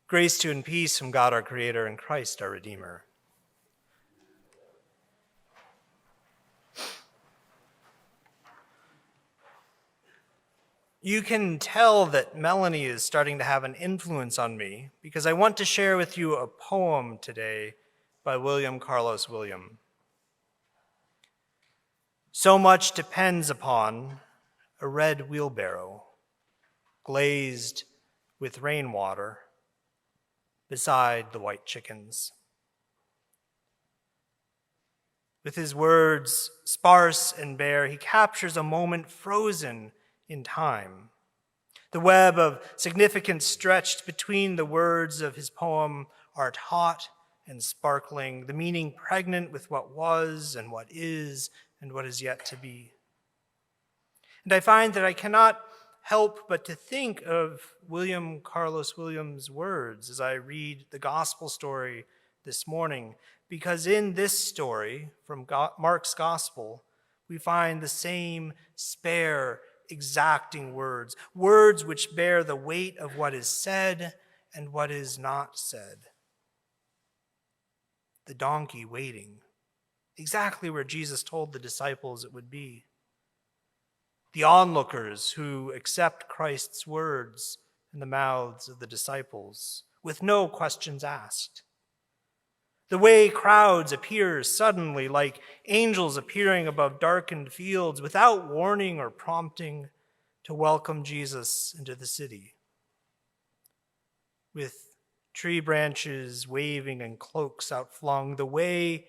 Grace to you and peace from God our Creator and Christ our Redeemer. You can tell that Melanie is starting to have an influence on me because I want to share with you a poem today by William Carlos William. So much depends upon a red wheelbarrow, glazed with rainwater, beside the white chickens. With his words, sparse and bare, he captures a moment frozen in time. The web of significance stretched between the words of his poem are taut and sparkling, the meaning pregnant with what was and what is yet to be. And I find that I cannot help but to think of William Carlos Williams' words as I read the gospel story this morning, because in this story from Mark's gospel, we find the same spare, exacting words which bear the weight of what is said and what is not said. The donkey waiting, exactly where Jesus told the disciples it would be. The onlookers who accept Christ's words in the mouths of the disciples with no questions asked. The way crowds appear suddenly like angels appearing above darkened fields without warning or prompting to welcome Jesus into the city. With tree branches waving and cloaks outflung, the way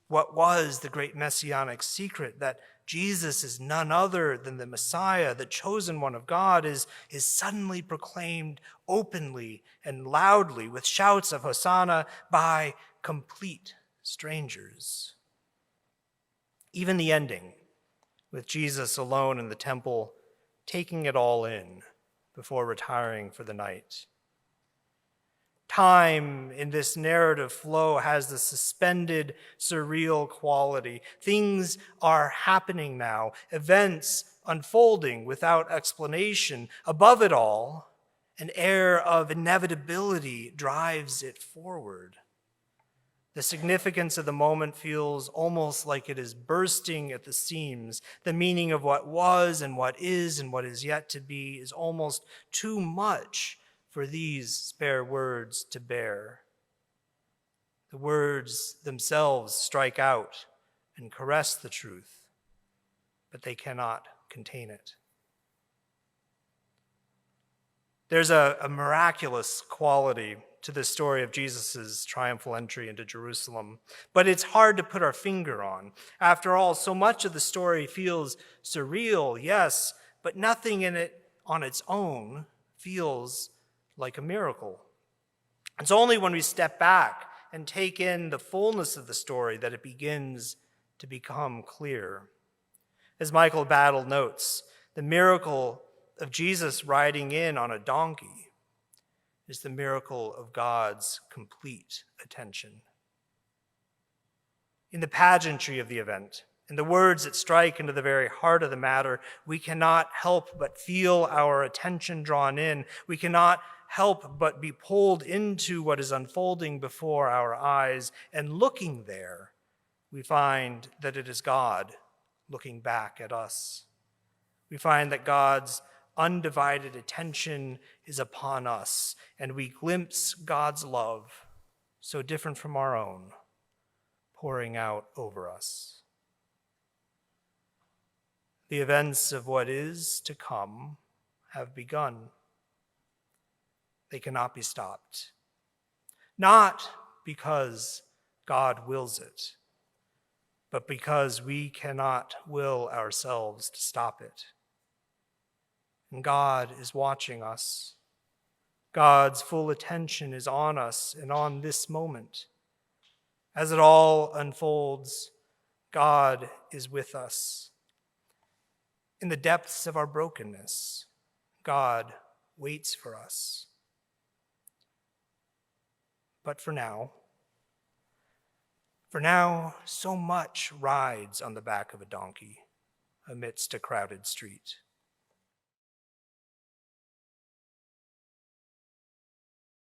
what was the great messianic secret that Jesus is none other than the Messiah, the chosen one of God, is suddenly proclaimed openly and loudly with shouts of Hosanna by complete strangers. Even the ending, with Jesus alone in the temple, taking it all in before retiring for the night. Time in this narrative flow has the suspended, surreal quality. Things are happening now, events unfolding without explanation. Above it all, an air of inevitability drives it forward. The significance of the moment feels almost like it is bursting at the seams. The meaning of what was and what is yet to be is almost too much for these spare words to bear. The words themselves strike out and caress the truth, but they cannot contain it. There's a miraculous quality to the story of Jesus' triumphal entry into Jerusalem, but it's hard to put our finger on. After all, so much of the story feels surreal, yes, but nothing in it on its own feels like a miracle. It's only when we step back and take in the fullness of the story that it begins to become clear. As Michael Battle notes, the miracle of Jesus riding in on a donkey is the miracle of God's complete attention. In the pageantry of the event, in the words that strike into the very heart of the matter, we cannot help but feel our attention drawn in. We cannot help but be pulled into what is unfolding before our eyes. And looking there, we find that it is God looking back at us. We find that God's undivided attention is upon us, and we glimpse God's love, so different from our own, pouring out over us. The events of what is to come have begun. They cannot be stopped. Not because God wills it, but because we cannot will ourselves to stop it. And God is watching us. God's full attention is on us and on this moment. As it all unfolds, God is with us. In the depths of our brokenness, God waits for us. But for now, so much rides on the back of a donkey amidst a crowded street.